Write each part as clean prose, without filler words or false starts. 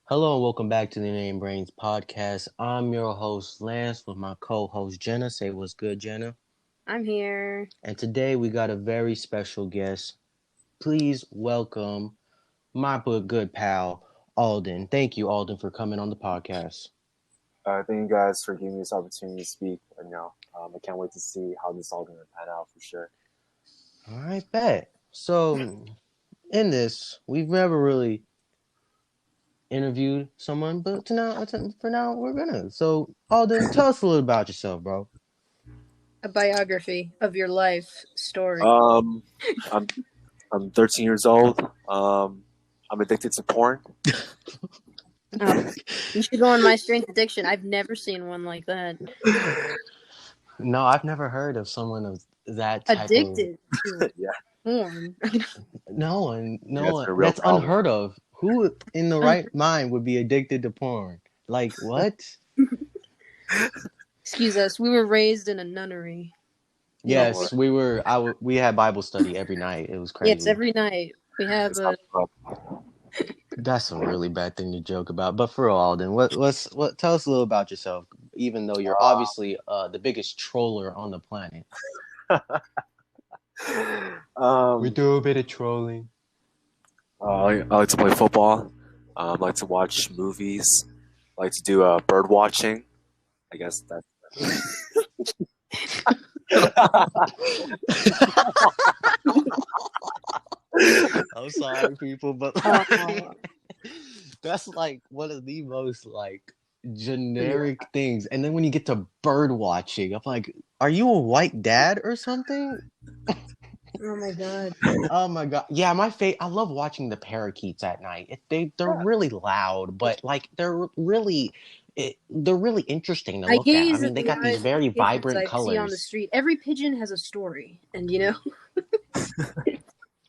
Hello and welcome back to the Inanebrains podcast. I'm your host Lance with my co-host Jenna. Say what's good, Jenna. I'm here. And today we got a very special guest. Please welcome my good pal Alden. Thank you, Alden, for coming on the podcast. Thank you guys for giving me this opportunity to speak. I can't wait to see how this all going to pan out for sure. All right, bet. So in this, we've never really interviewed someone, but for now, we're gonna. So Alden, tell us a little about yourself, bro. A biography of your life story. I'm 13 years old. I'm addicted to porn. You should go on My Strange Addiction. I've never seen one like that. No, I've never heard of someone of that type Addicted to Yeah. porn. No one. That's a real That's problem. unheard of. Who in the right mind would be addicted to porn? Like what? Excuse us. We were raised in a nunnery. Yes, we were. We had Bible study every night. It was crazy. Yes, every night we have It's a. not That's a really bad thing to joke about. But for Alden, what tell us a little about yourself. Even though you're obviously the biggest troller on the planet. We do a bit of trolling. I like to play football. I like to watch movies. I like to do bird watching. I guess that's. I'm sorry, people, but that's like one of the most like generic things. And then when you get to bird watching, I'm like, are you a white dad or something? Oh my god. Oh my god. Yeah, I love watching the parakeets at night. They're really loud, but like they're really interesting to look at. I mean, they got these very vibrant colors. See on the street. Every pigeon has a story, and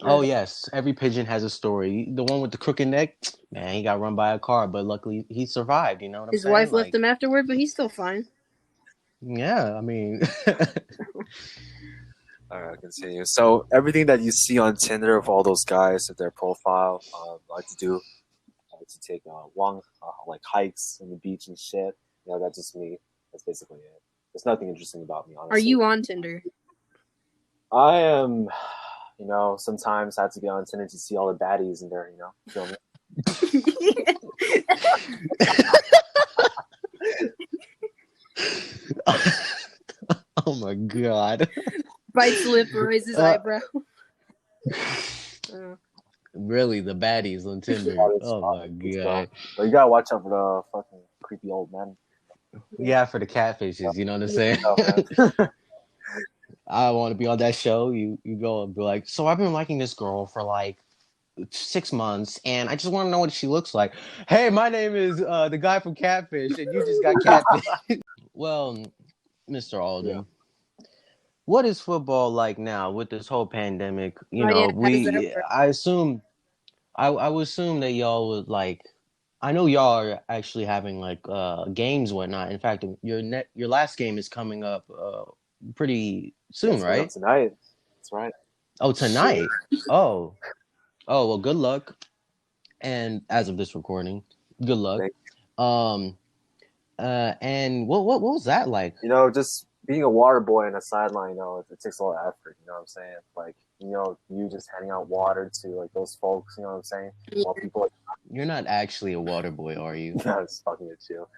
Oh yes, every pigeon has a story. The one with the crooked neck, man, he got run by a car, but luckily he survived. You know what I'm saying? His wife left him afterward, but he's still fine. Yeah, I mean. All right, I'll continue. So everything that you see on Tinder of all those guys at their profile, I like to do. I like to take long like hikes on the beach and shit. That's just me. That's basically it. There's nothing interesting about me, honestly. Are you on Tinder? I am. Sometimes I have to get on Tinder to see all the baddies in there. Feel me? Oh my god. Bites lip, raises eyebrow. Really, the baddies on Tinder. Oh my god. But you gotta watch out for the fucking creepy old men. Yeah, for the catfishes, you know what I'm saying? I want to be on that show. You go and be like, so I've been liking this girl for like 6 months, and I just want to know what she looks like. Hey, my name is the guy from Catfish, and you just got catfish. Well, Mr. Alden, what is football like now with this whole pandemic? I would assume that y'all would like. I know y'all are actually having like games, whatnot. In fact, your last game is coming up pretty soon, right? Tonight. That's right. Oh, tonight. Oh, well, good luck. And as of this recording, good luck. And what was that like? Just being a water boy on a sideline, it takes a lot of effort. You know what I'm saying? Like, you just handing out water to like those folks. You know what I'm saying? While people. You're not actually a water boy, are you? I was fucking with you.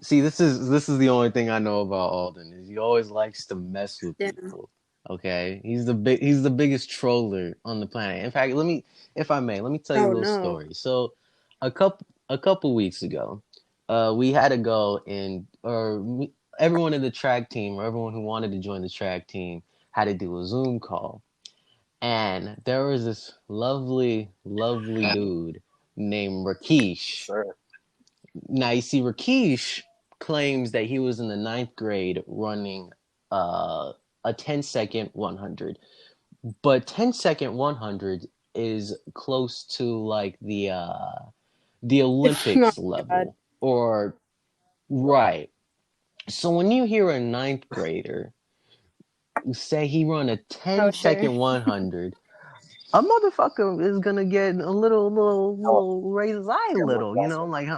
See, this is the only thing I know about Alden is he always likes to mess with people. Okay, he's the biggest troller on the planet. In fact, let me tell you a little story. So, a couple weeks ago, we had to go everyone in the track team or everyone who wanted to join the track team had to do a Zoom call, and there was this lovely dude named Rakesh. Sure. Now you see, Rakesh claims that he was in the 9th grade running a 10-second 100, but 10-second 100 is close to like the Olympics level, or right. So when you hear a 9th grader say he run a 10-second 100, a motherfucker is gonna get a little raise his eye a little, you know, like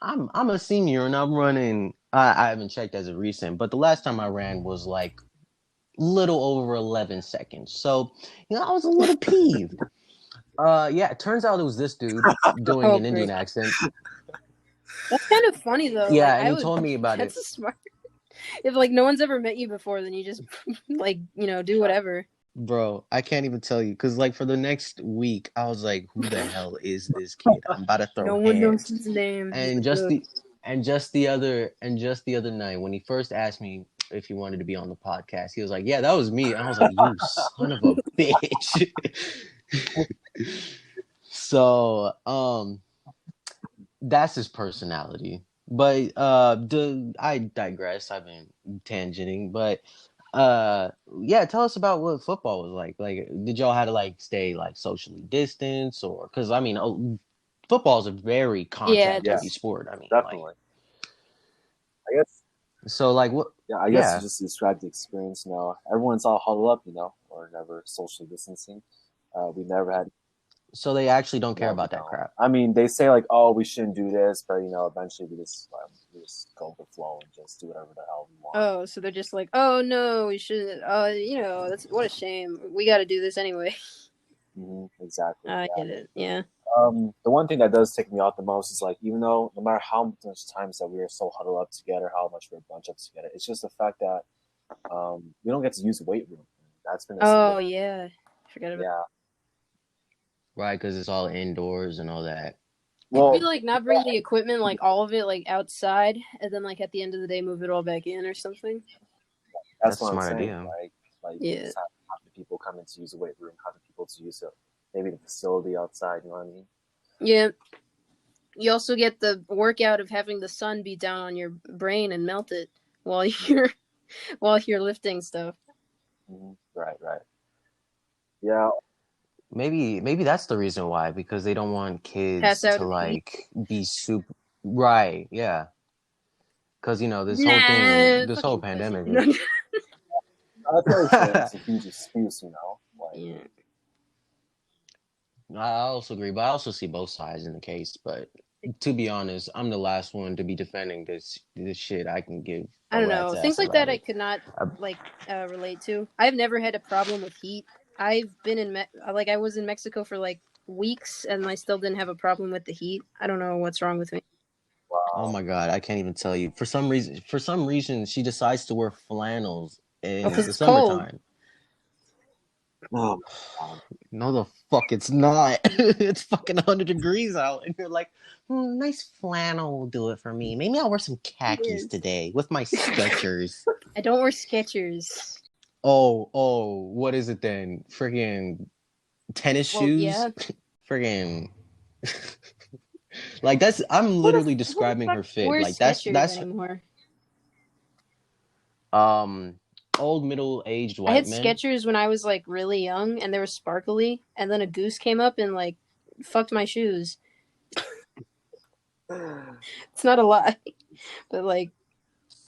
I'm a senior and I'm running. I haven't checked as of recent, but the last time I ran was like little over 11 seconds. So, you know, I was a little peeved. Yeah, it turns out it was this dude doing Oh, an Indian great. accent. That's kind of funny though. Yeah, Like and I he would. told me about it. That's a smart. If like no one's ever met you before, then you just like do whatever. Bro, I can't even tell you because like for the next week, I was like, "Who the hell is this kid?" I'm about to throw No one knows hands. his name. And just the other night when he first asked me if he wanted to be on the podcast, he was like, "Yeah, that was me." And I was like, "You son of a bitch." So, that's his personality. But I digress. I've been tangenting, but yeah, tell us about what football was like. Like, did y'all have to like stay like socially distanced, or because I mean, football is a very contact heavy sport. I mean, definitely. I guess. so like what? Yeah, I guess you just described the experience. You know, everyone's all huddled up. You know, or never socially distancing. We never had. So they actually don't care about that crap. I mean, they say like, "Oh, we shouldn't do this," but you know, eventually we just go with the flow and just do whatever the hell we want. Oh, so they're just like, "Oh no, we shouldn't." You know, that's what a shame. We got to do this anyway. Exactly. I get it. Yeah. The one thing that does take me out the most is like, even though no matter how much times that we are so huddled up together, how much we're bunched up together, it's just the fact that we don't get to use the weight room. That's been yeah, forget about. Yeah. Right, because it's all indoors and all that. Well, maybe like not bring the equipment, like all of it, like outside, and then like at the end of the day, move it all back in or something. That's what a smart I'm saying. idea. Like yeah. Have the people come in to use the weight room, have the people to use maybe the facility outside. You know what I mean? Yeah. You also get the workout of having the sun beat down on your brain and melt it while you're lifting stuff. Right. Yeah. Maybe that's the reason why, because they don't want kids to like be super. Right, yeah. Because you know this whole pandemic. It's a huge excuse, you know. Yeah. I also agree, but I also see both sides in the case. But to be honest, I'm the last one to be defending this shit. I can give. I don't know, things like that. I could not relate to. I've never had a problem with heat. I've been in I was in Mexico for like weeks, and I still didn't have a problem with the heat. I don't know what's wrong with me. Wow. Oh my god, I can't even tell you. For some reason, she decides to wear flannels in the summertime. Oh, no, the fuck it's not. It's fucking 100 degrees out, and you're like, nice flannel will do it for me. Maybe I'll wear some khakis today with my Skechers. I don't wear Skechers. Oh, what is it then? Friggin' tennis shoes? Yeah. Friggin' like I'm literally describing her fit. Like that's anymore? Old middle-aged white men. I had Skechers when I was like really young, and they were sparkly, and then a goose came up and like fucked my shoes. It's not a lie, but like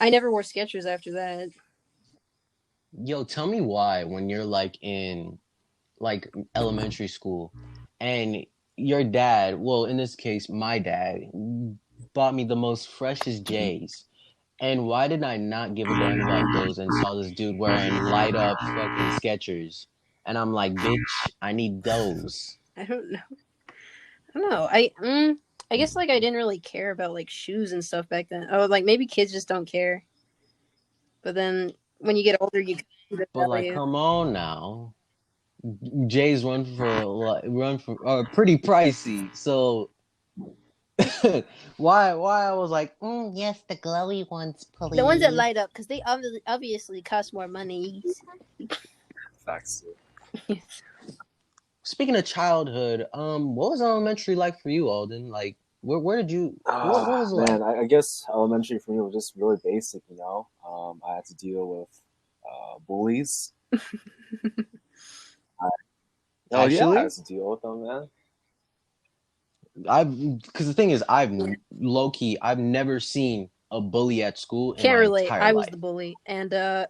I never wore Skechers after that. Yo, tell me why when you're like in like elementary school and your dad, well in this case my dad, bought me the most freshest J's. And why did I not give a damn about those and saw this dude wearing light up fucking Skechers? And I'm like, bitch, I need those. I don't know. I guess like I didn't really care about like shoes and stuff back then. Oh, like maybe kids just don't care. But then when you get older, you. But like, come on now. J's run for pretty pricey. So why I was like, yes, the glowy ones, please. The ones that light up, because they obviously cost more money. Facts. Speaking of childhood, what was elementary like for you, Alden? Like, where did you? What was it like? I guess elementary for me was just really basic. You know, I had to deal with bullies. I had to deal with them, man. Because the thing is, I've never seen a bully at school. Can't relate. I was the bully, and I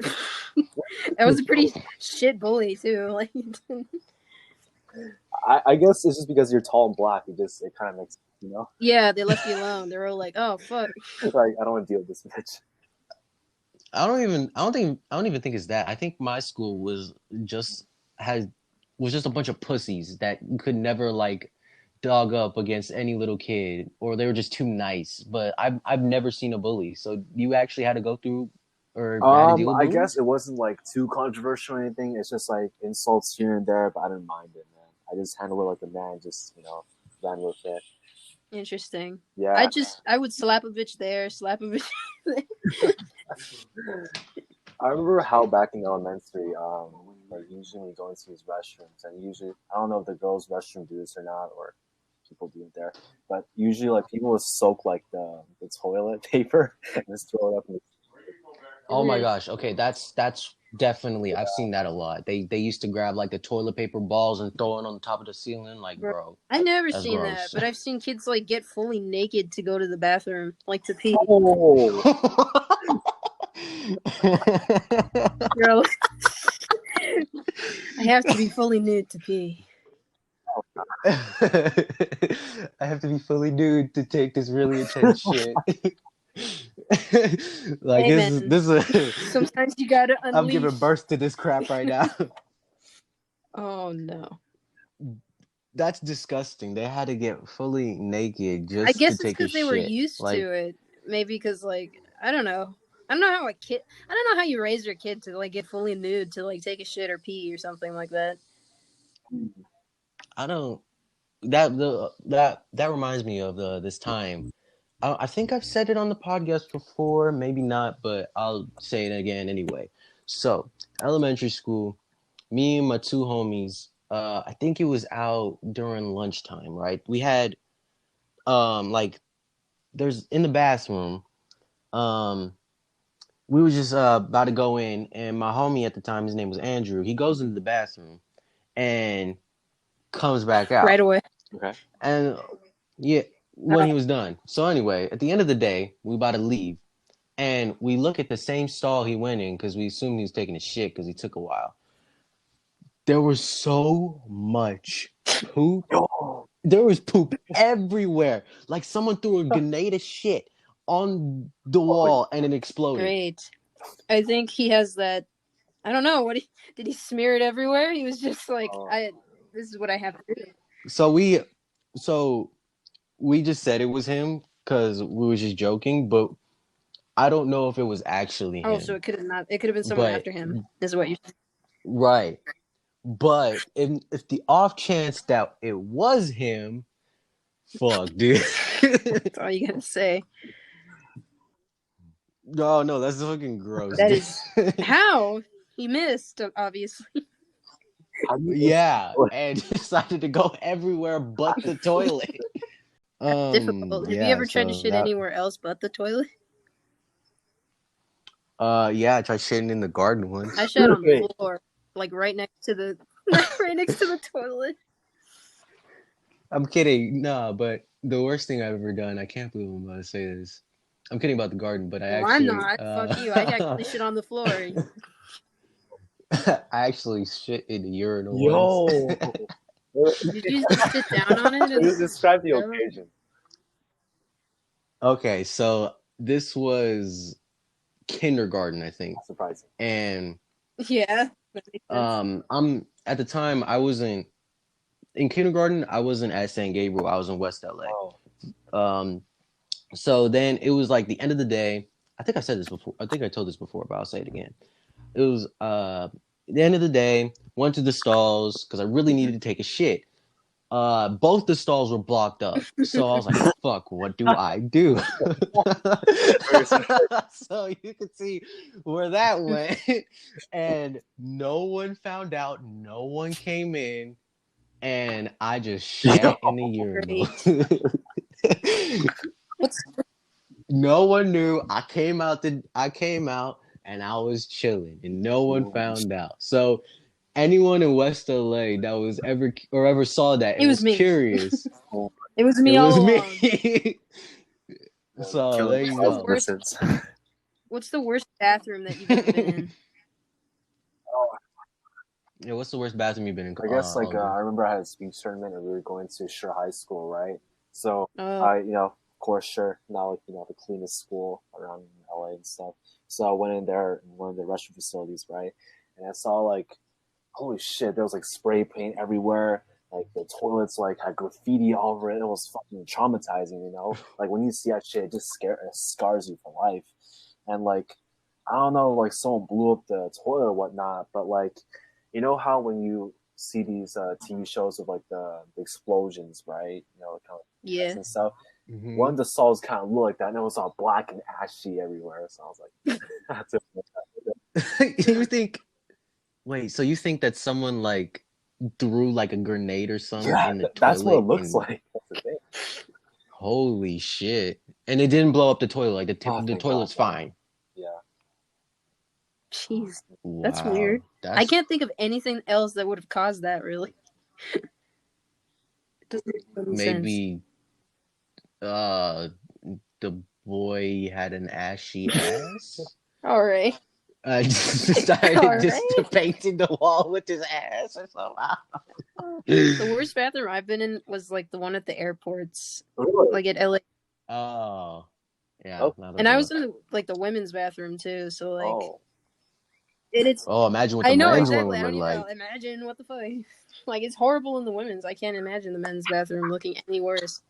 was a pretty shit bully too. Like, I guess it's just because you're tall and black. It kind of makes, you know, Yeah, they left you alone. They're all like, "Oh fuck." like I don't want to deal with this bitch. I don't even think it's that. I think my school just had was just a bunch of pussies that could never like dog up against any little kid, or they were just too nice. But I've never seen a bully. So you actually had to go through or had to deal with I guess bullies? it wasn't like too controversial or anything. It's just like insults here and there, but I didn't mind it, man. I just handled it like a man, just ran with it. Interesting. Yeah. I would slap a bitch there, slap a bitch there. I remember how back in elementary, like usually when you go into these restrooms, and usually I don't know if the girls' restroom do this or not, or people do it there, but usually like people would soak like the toilet paper and just throw it up in the. Oh my Mhm. gosh. Okay, that's definitely I've seen that a lot. They used to grab like the toilet paper balls and throw it on the top of the ceiling. Like, Bro, bro, I never that's seen that, gross. but I've seen kids like get fully naked to go to the bathroom, like to pee. Oh, Bro, I have to be fully nude to pee. I have to be fully nude to take this really intense shit. Like Hey man, this is sometimes you gotta I'm unleash. giving birth to this crap right now. Oh no. That's disgusting. They had to get fully naked I just to guess it's take a because they were shit. used Like, to it. Maybe because like I don't know. I don't know how a kid. I don't know how you raise your kid to like get fully nude to like take a shit or pee or something like that. I don't that reminds me of this time. I think I've said it on the podcast before, maybe not, but I'll say it again anyway. So, elementary school, me and my two homies, I think it was out during lunchtime, right? We had like there's in the bathroom, um we were just about to go in, and my homie at the time, his name was Andrew. He goes into the bathroom and comes back Right out. away. okay. And yeah, when he was done. So anyway, at the end of the day, we about to leave, and we look at the same stall he went in because we assumed he was taking a shit because he took a while. There was so much poop. Yo, There was poop everywhere. Like someone threw a grenade of shit on the wall and it exploded. Great. I think he has that. I don't know did he smear it everywhere. He was just like, this is what I have to do. So so we just said it was him because we were just joking, but I don't know if it was actually Oh, so him. it could have not. It could have been someone But after him. Is what you. right. But if the off chance that it was him, fuck, dude. That's all you gotta say. No, that's fucking gross, That dude. is how he missed. Obviously, Yeah, and decided to go everywhere but the toilet. that's difficult. Have you Yeah, ever tried to so shit that anywhere else but the toilet? yeah, I tried shitting in the garden once. I shat on the Wait. floor, like right next to the right next to the toilet. I'm kidding. Nah, but the worst thing I've ever done, I can't believe I'm about to say this. I'm kidding about the garden, but I Well, I'm actually not. Fuck you. I actually shit on the floor. I actually shit in the urinal once. Yo. Did you just sit down on it? Describe the occasion. Okay, so this was kindergarten, I think. Surprising. And Yeah. I'm at the time I wasn't in kindergarten, I wasn't at San Gabriel, I was in West LA. Oh. So then it was like the end of the day. I think I said this before. I think I told this before, but I'll say it again. It was the end of the day, went to the stalls because I really needed to take a shit. Both the stalls were blocked up. So I was like, fuck, what do I do? So you could see where that went. And no one found out. No one came in. And I just shat in the urinal. No one knew. I came out and I was chilling and no one found out. So anyone in West LA that was ever saw that and It was was me. curious, It was me it all was along. me. So there you go. What's the worst bathroom that you've ever been in? Yeah, what's the worst bathroom you've been in? I guess like Alden? I remember I had a speech tournament and we were going to Sure High School, right? So Oh, I, of course, Sure, not like the cleanest school around LA and stuff. So I went in there in one of the restroom facilities, right? And I saw like, holy shit, there was like spray paint everywhere. Like the toilets like had graffiti all over it. It was fucking traumatizing. Like when you see that shit, it scars you for life. And like, I don't know, like someone blew up the toilet or whatnot, but like, you know how when you see these TV shows with like the explosions, right? Kind of yeah. and stuff. Mm-hmm. One of the saws kind of looked like that, and it was all black and ashy everywhere. So I was like, that's it. You think? Wait, so you think that someone like threw like a grenade or something Yeah, in the that's what it toilet looks and like. That's the thing. holy shit. And it didn't blow up the toilet. Like Oh, the thank God, toilet's no. fine. Yeah. Jeez, that's Wow. weird. I That's can't think of anything else that would have caused that. Really, it doesn't make any sense. maybe uh the boy had an ashy ass. All right, Just all started just right. painting the wall with his ass or The something. worst bathroom I've been in was like the one at the airports, Really? like at LA. Oh, yeah, Oh, not a And I good was one. in like the women's bathroom too, so like oh, it's. Oh, imagine what the I know men's one exactly. would I don't look even like. imagine what the fuck. Like it's horrible in the women's. I can't imagine the men's bathroom looking any worse.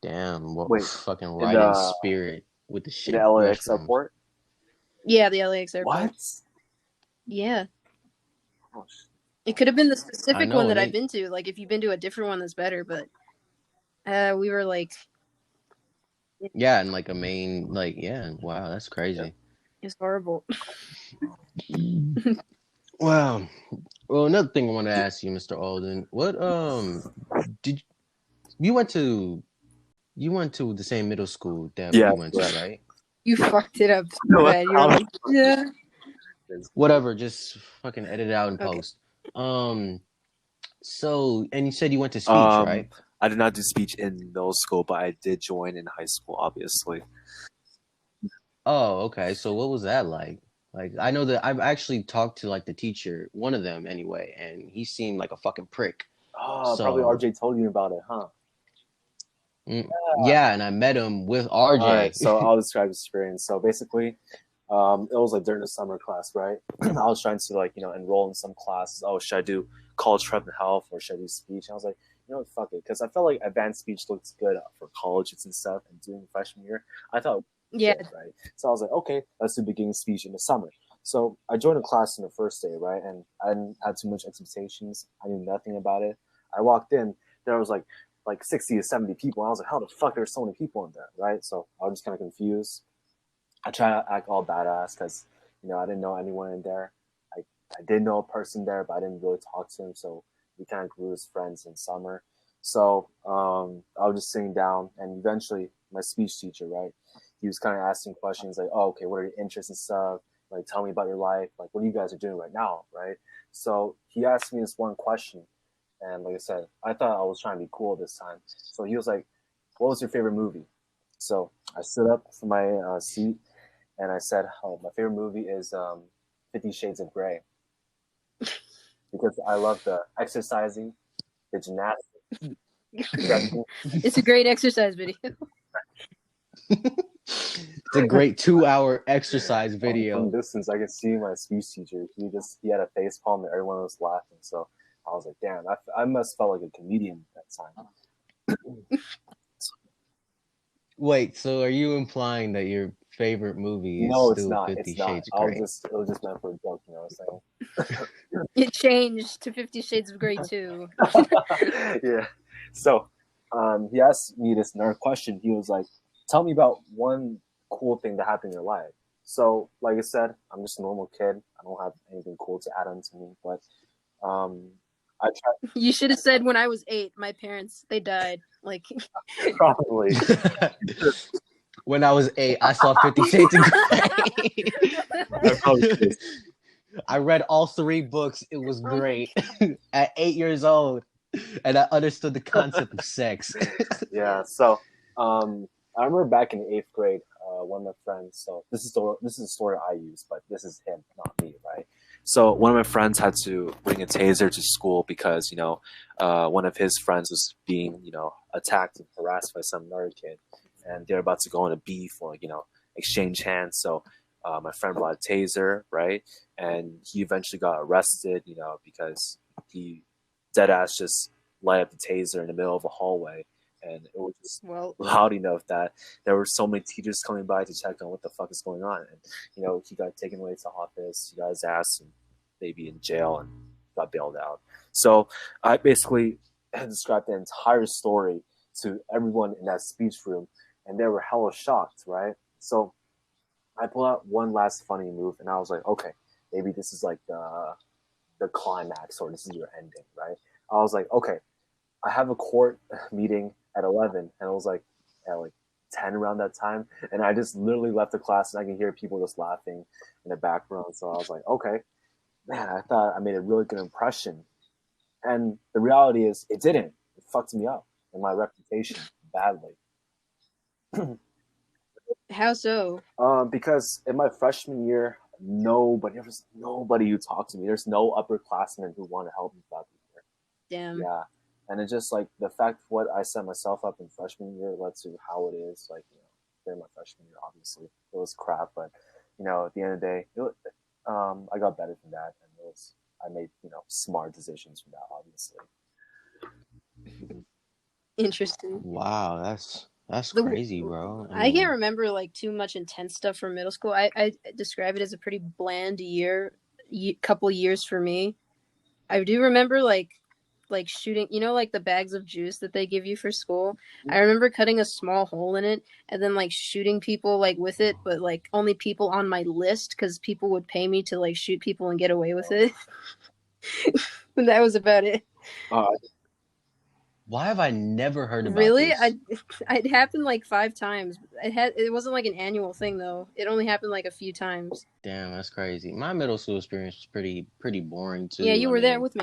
Damn, what wait, fucking in right in the spirit with the in the shit LAX restrooms. airport? Yeah, the LAX airport. What? Yeah, Oh, it could have been the I specific one know, that and I've they been to. Like if you've been to a different one, that's better. But we were like, yeah, and like a main like yeah, wow, that's yeah. crazy. it's horrible. Wow. Well, another thing I want to ask you, Mr. Alden, what did you went to you went to the same middle school that Yeah, we went to, yeah. right? You fucked it up so No, bad. You were like, yeah. Whatever, just fucking edit it out and Okay. post. So and you said you went to speech, right? I did not do speech in middle school, but I did join in high school, obviously. Oh, okay. So what was that like? Like I know that I've actually talked to like the teacher, one of them anyway, and he seemed like a fucking prick. Oh, probably So RJ told you about it, huh? yeah, and I met him with All right, so RJ. I'll describe the experience. So basically, it was like during the summer class, right? I was trying to like enroll in some classes. Oh, should I do college prep and health or should I do speech? And I was like, fuck it, because I felt like advanced speech looks good for colleges and stuff. And doing freshman year, I thought it was Yeah. good, right? So I was like, okay, let's do beginning speech in the summer. So I joined a class on the first day, right? And I didn't have too much expectations. I knew nothing about it. I walked in, there was like 60 to 70 people. And I was like, how the fuck there's so many people in there, right? So I was just kind of confused. I try to act all badass because, I didn't know anyone in there. I, I did know a person there, but I didn't really talk to him. So we kind of grew as friends in summer. So I was just sitting down, and eventually my speech teacher, right, he was kind of asking questions like, oh, okay, what are your interests and stuff? Like, tell me about your life. Like, what are you guys are doing right now, right? So he asked me this one question. And like I said, I thought I was trying to be cool this time. So he was like, what was your favorite movie? So I stood up from my seat and I said, oh, my favorite movie is 50 Shades of Grey. Because I love the exercising, the gymnastics, stretching. It's a great exercise video. It's a great 2 hour exercise From video. distance, I could see my speech teacher. He had a face palm and everyone was laughing. So I was like, damn, I must felt like a comedian that time. Wait, so are you implying that your favorite movie is No, it's still not. 50 It's not. Shades of Grey? It was just meant for a joke, you know what I'm saying? It changed to 50 Shades of Grey too. Yeah. So he asked me this another question. He was like, tell me about one cool thing that happened in your life. So, like I said, I'm just a normal kid. I don't have anything cool to add on to me, but I tried. You should have said when I was 8, my parents, they died. Like, Probably. When I was 8, I saw 50 Shades of Grey. I probably should. I read all 3 books. It was great. At 8 years old, and I understood the concept of sex. Yeah. So I remember back in the 8th grade, one of my friends. So this is a story I use, but this is him, not me, right? So one of my friends had to bring a taser to school because one of his friends was being attacked and harassed by some other kid, and they're about to go on a beef or exchange hands. So my friend brought a taser, right? And he eventually got arrested, because he dead ass just light up the taser in the middle of a hallway, and it was just loud enough that there were so many teachers coming by to check on what the fuck is going on. And he got taken away to the office, he got his ass and maybe in jail and got bailed out. So I basically described the entire story to everyone in that speech room, and they were hella shocked, right? So I pulled out one last funny move, and I was like, okay, maybe this is like the climax, or this is your ending, right? I was like, okay, I have a court meeting at 11, and it was like at like 10 around that time, and I just literally left the class, and I can hear people just laughing in the background. So I was like, okay, man, I thought I made a really good impression, and the reality is, it didn't. It fucked me up and my reputation badly. How so? Because in my freshman year, there was nobody who talked to me. There's no upperclassmen who want to help me throughout the year. Damn. Yeah. And it's just like the fact what I set myself up in freshman year led to how it is, like, during my freshman year, obviously. It was crap, but, at the end of the day, I got better than that. And I made, smart decisions from that, obviously. Interesting. Wow, that's crazy, bro. I can't remember like too much intense stuff from middle school. I describe it as a pretty bland couple years for me. I do remember like shooting, like the bags of juice that they give you for school. I remember cutting a small hole in it and then like shooting people like with it, but like only people on my list, because people would pay me to like shoot people and get away with it. And that was about it. Why have I never heard about really? this? It happened like 5 times. It wasn't like an annual thing though. It only happened like a few times. Damn, that's crazy. My middle school experience was pretty boring too. Yeah, you were there with me.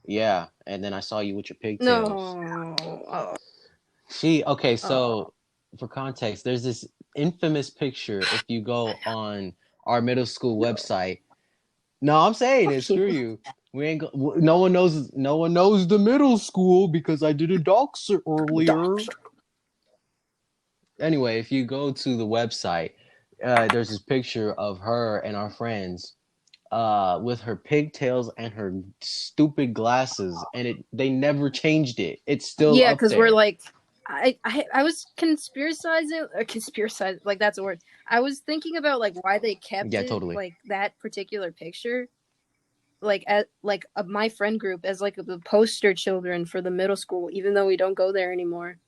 Yeah, and then I saw you with your pigtails. No. Okay, so for context, there's this infamous picture if you go on our middle school website. No, I'm saying it. Screw you. We ain't. No one knows the middle school because I did a doxer earlier. Anyway, if you go to the website, there's this picture of her and our friends, with her pigtails and her stupid glasses, and they never changed it. It's still up there. Yeah, because we're like, I was conspiracizing, like that's a word. I was thinking about like why they kept it totally. like that particular picture, like at like my friend group as like the poster children for the middle school, even though we don't go there anymore.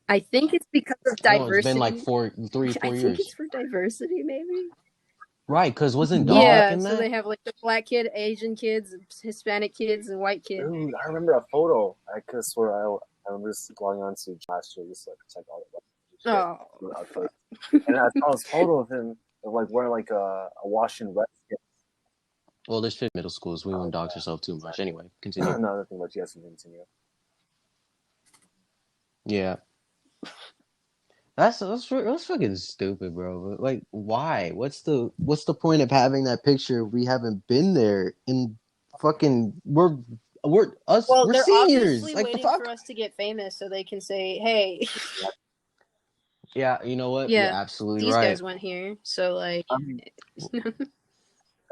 I think it's because of diversity. No, it's been like 4 years. I think it's for diversity, maybe. Right, because wasn't Dog in that? So they have like the black kid, Asian kids, Hispanic kids, and white kids. Dude, I remember a photo. I could swear I remember just going on to last year just like check all the outfits. And I saw this photo of him like wearing like a Washington Redskins. Well, there's 50 middle schools. We won't dox yourself too much. Anyway, continue. No, nothing much. You guys can continue. Yeah. That's fucking stupid, bro. Like, why? What's the point of having that picture if we haven't been there in fucking we're seniors. Like, waiting the fuck? For us to get famous so they can say, hey. Yeah, you know what? Yeah, you're absolutely these right. These guys went here, so like. I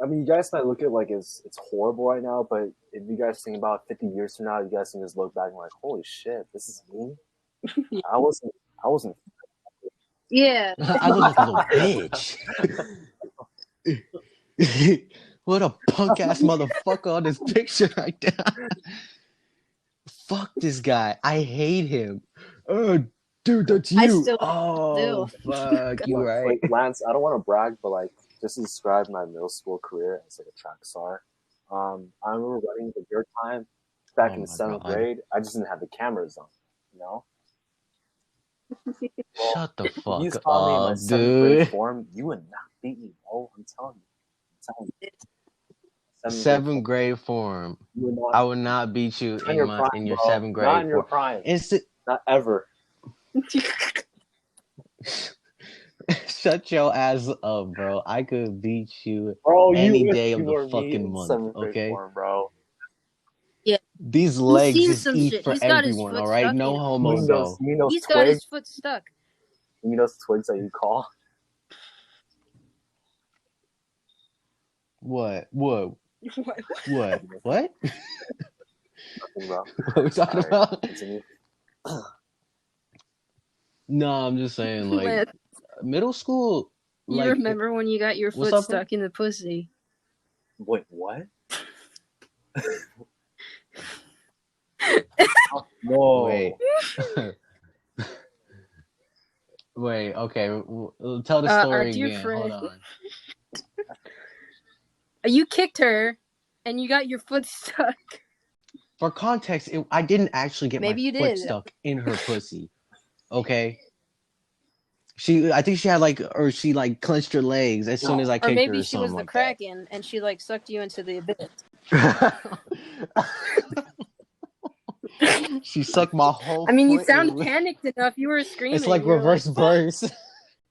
mean, you guys might look at like it's horrible right now, but if you guys think about 50 years from now, you guys can just look back and like, holy shit, this is me. I wasn't. Yeah. I look like a little bitch. What a punk ass motherfucker on this picture right now. Fuck this guy. I hate him. Dude, that's you. Fuck you, right? Like, Lance, I don't want to brag, but like, just to describe my middle school career as like a track star. I remember running the your time back in 7th grade. I just didn't have the cameras on, Shut the fuck you saw me in my 7th grade form, you would not beat me, bro. I'm telling you. 7th grade form. I would not beat you in your 7th grade. Not in your prime. Not ever. Shut your ass up, bro. I could beat you Bro, you any wish day of you the were me fucking in month, seventh grade okay? form, bro. Yeah, These he's legs seen just some eat shit. for He's got his everyone, foot all right? stuck No in. homo though. You mean those He's got his twigs? foot stuck. You mean those twigs that you call? What? What? What? What? Nothing, bro. What are we talking Alright, about? continue. No, I'm just saying, like, Lance, middle school, you like, remember when you got your what's foot up, bro? stuck in the pussy? Wait, what? Wait. No. Wait, okay. Tell the Our story dear again. Hold friend, on. you kicked her, and you got your foot stuck. For context, I didn't actually get Maybe my you foot did. stuck in her pussy. Okay? I think she had or she like clenched her legs as soon as I Or kicked her maybe or she was something the like that. Kraken, and she like sucked you into the abyss. She sucked my whole I mean, you foot sound in. panicked enough. You were screaming. It's like You were like, reverse burst.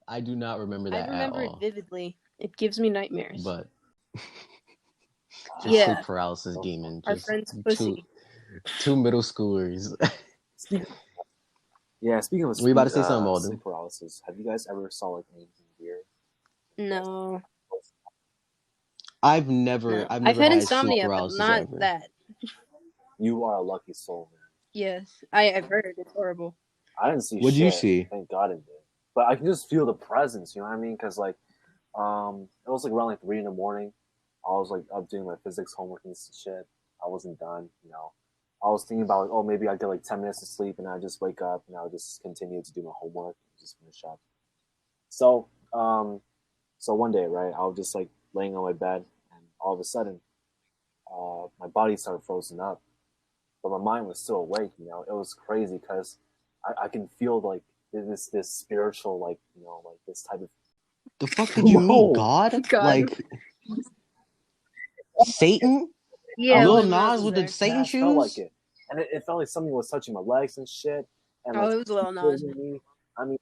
I do not remember I that at remember it all. vividly. It gives me nightmares. But just Yeah. sleep paralysis demon. Our Just friend's pussy. two middle schoolers. Speaking of Were you about to say something, sleep Alden? paralysis, have you guys ever saw like anything weird? No. I've never I've had had sleep insomnia, but paralysis not ever. that. You are a lucky soul, man. Yes, I've heard it's horrible. I didn't see What'd shit. you see? Thank God it did. But I can just feel the presence. You know what I mean? Because like, it was like around like 3 in the morning. I was like up doing my physics homework and shit. I wasn't done. You know, I was thinking about like, oh, maybe I get like 10 minutes of sleep and I just wake up and I'll just continue to do my homework and just finish up. So, so one day, right, I was just like laying on my bed and all of a sudden, my body started frozen up, but my mind was still awake. You know, it was crazy because I can feel like this spiritual like like this type of The fuck did you meet? Whoa. God? God. Like Satan? Yeah, Lil Lil Nas was with the there. Satan Yeah, it shoes? felt like it, and it felt like something was touching my legs and shit, and like Oh, it was Lil Nas. me. I mean,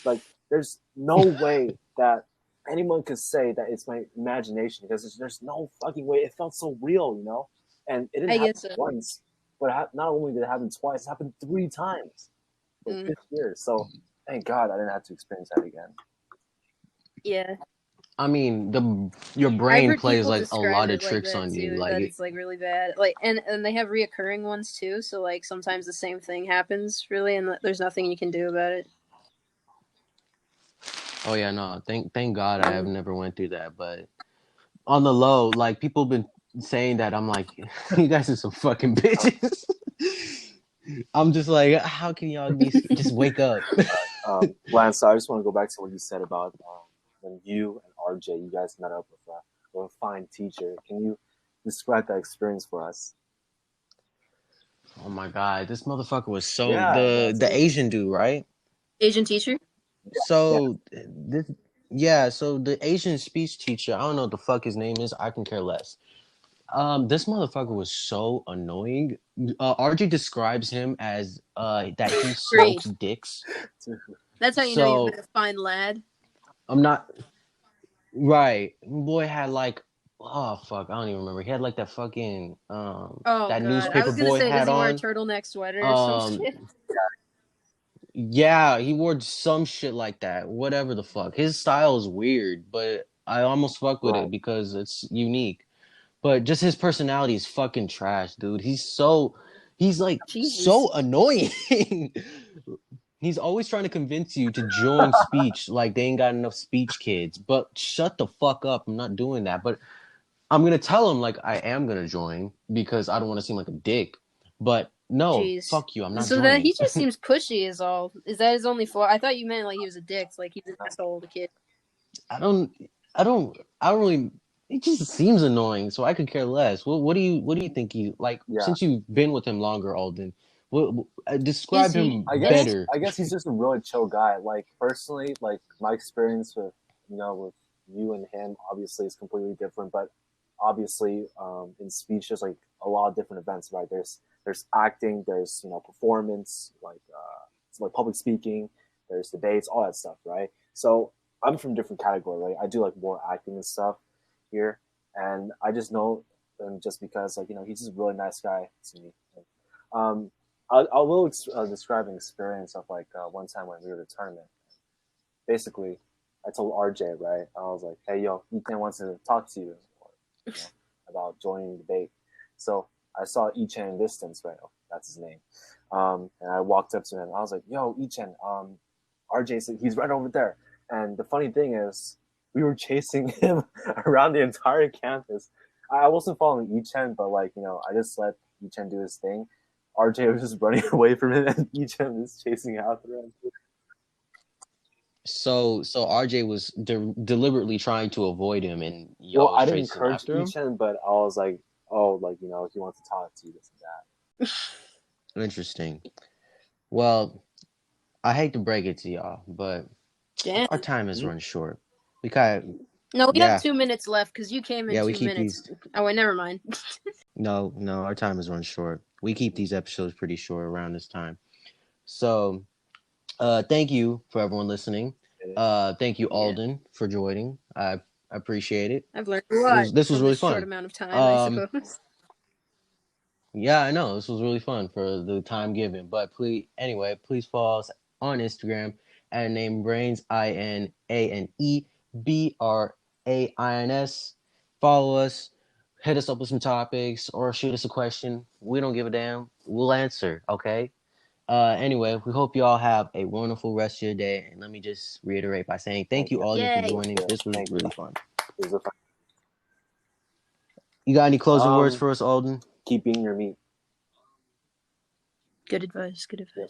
like there's no way that anyone could say that it's my imagination because there's no fucking way. It felt so real, you know, and it didn't I happen guess so. once, but not only did it happen twice, it happened 3 times for 6 years. So thank God I didn't have to experience that again. Yeah. I mean, your I've brain heard plays people like a describe lot of it like tricks that on you. too. Like That it's like really bad. Like, and they have reoccurring ones too. So like sometimes the same thing happens, really, and there's nothing you can do about it. oh yeah, no. Thank God I have never went through that. But on the low, like people have been saying that, I'm like, you guys are some fucking bitches. I'm just like, how can y'all just wake up? Lance, I just want to go back to what you said about when you and RJ, you guys met up with a fine teacher. Can you describe that experience for us? Oh my God, this motherfucker was Yeah, the Asian dude, right? Asian teacher. So this, yeah, so the Asian speech teacher, I don't know what the fuck his name is. I can care less. This motherfucker was so annoying. RJ describes him as that he smokes dicks. That's how you know you've met a fine lad. I'm not right. Boy had like, oh fuck, I don't even remember. He had like that fucking Oh that God, I newspaper was gonna boy say, does hat he wear a on. turtleneck sweater or some shit? Yeah, he wore some shit like that. Whatever the fuck. His style is weird, but I almost fuck with it because it's unique. But just his personality is fucking trash, dude. He's like so annoying. He's always trying to convince you to join speech like they ain't got enough speech kids. But shut the fuck up. I'm not doing that. But I'm gonna tell him like I am gonna join because I don't want to seem like a dick. But no, fuck you. I'm not So joining. that he just seems pushy is all. Is that his only flaw? I thought you meant like he was a dick, like he's an asshole to kid. I don't really. It just seems annoying, so I could care less. What do you think he like? Yeah. Since you've been with him longer, Alden, describe him better. I guess he's just a really chill guy. Like personally, like my experience with with you and him obviously is completely different. But obviously, in speech, there's like a lot of different events, right? There's acting, there's performance, like public speaking, there's debates, all that stuff, right? So I'm from a different category, right? I do like more acting and stuff here, and I just know him just because like he's just a really nice guy to me. Um, I will describe an experience of like one time when we were at a tournament. Basically, I told RJ, right? I was like, "Hey, yo, Ethan wants to talk to you, about joining the debate." So I saw Ichen in distance, right? Oh, that's his name. And I walked up to him. I was like, "Yo, Ichen, RJ said he's right over there." And the funny thing is, we were chasing him around the entire campus. I wasn't following Ichen, but like I just let Ichen do his thing. RJ was just running away from him, and Ichen was chasing after him. So RJ was deliberately trying to avoid him, and Well, y'all was I didn't chasing encourage after him. Ichen, but I was like, "Oh, like he wants to talk to you, this and that." Interesting. Well, I hate to break it to y'all, but Damn. our time is run short. We kind of, No, we have yeah, 2 minutes left because you came in yeah. We 2 keep minutes. these. Oh, wait, never mind. No, our time is run short. We keep these episodes pretty short around this time. So, thank you for everyone listening. Thank you, Alden, for joining. I appreciate it. I've learned a lot This was from really this short fun. amount of time, I suppose. Yeah, I know this was really fun for the time given. But please follow us on Instagram at Inanebrains, INANEBRAINS. Follow us, hit us up with some topics, or shoot us a question. We don't give a damn. We'll answer. Okay. Anyway, we hope you all have a wonderful rest of your day. And let me just reiterate by saying thank you, Alden, for Yay. joining. This was Thank really you. fun. It was a fun. You got any closing words for us, Alden? Keep eating your meat. Good advice. Good advice. Yep.